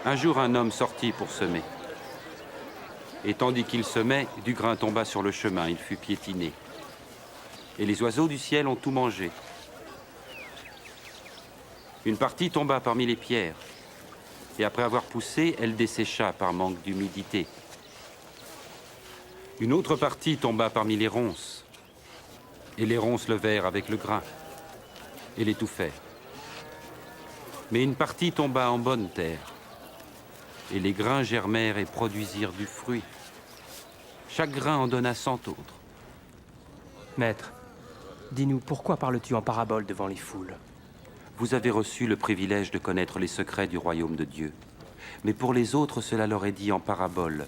Un jour, un homme sortit pour semer. Et tandis qu'il semait, du grain tomba sur le chemin, il fut piétiné. Et les oiseaux du ciel ont tout mangé. Une partie tomba parmi les pierres. Et après avoir poussé, elle dessécha par manque d'humidité. Une autre partie tomba parmi les ronces. Et les ronces levèrent avec le grain et l'étouffèrent. Mais une partie tomba en bonne terre. Et les grains germèrent et produisirent du fruit. Chaque grain en donna 100 autres. Maître, dis-nous, pourquoi parles-tu en parabole devant les foules? Vous avez reçu le privilège de connaître les secrets du royaume de Dieu. Mais pour les autres, cela leur est dit en parabole.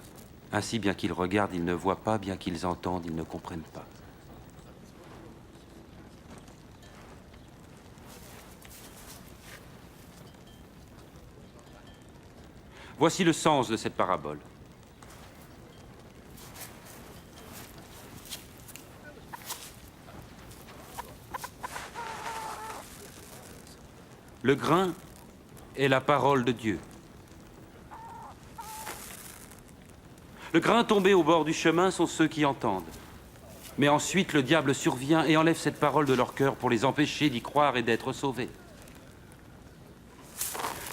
Ainsi, bien qu'ils regardent, ils ne voient pas, bien qu'ils entendent, ils ne comprennent pas. Voici le sens de cette parabole. Le grain est la parole de Dieu. Le grain tombé au bord du chemin sont ceux qui entendent. Mais ensuite, le diable survient et enlève cette parole de leur cœur pour les empêcher d'y croire et d'être sauvés.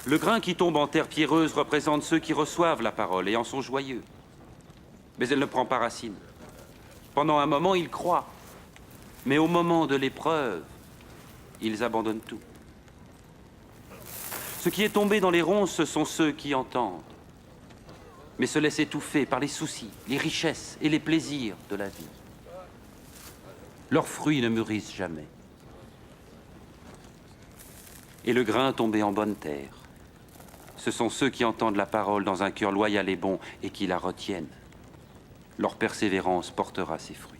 Le grain qui tombe en terre pierreuse représente ceux qui reçoivent la parole et en sont joyeux. Mais elle ne prend pas racine. Pendant un moment, ils croient. Mais au moment de l'épreuve, ils abandonnent tout. Ce qui est tombé dans les ronces, ce sont ceux qui entendent, mais se laissent étouffer par les soucis, les richesses et les plaisirs de la vie. Leurs fruits ne mûrissent jamais. Et le grain tombé en bonne terre, ce sont ceux qui entendent la parole dans un cœur loyal et bon et qui la retiennent. Leur persévérance portera ses fruits.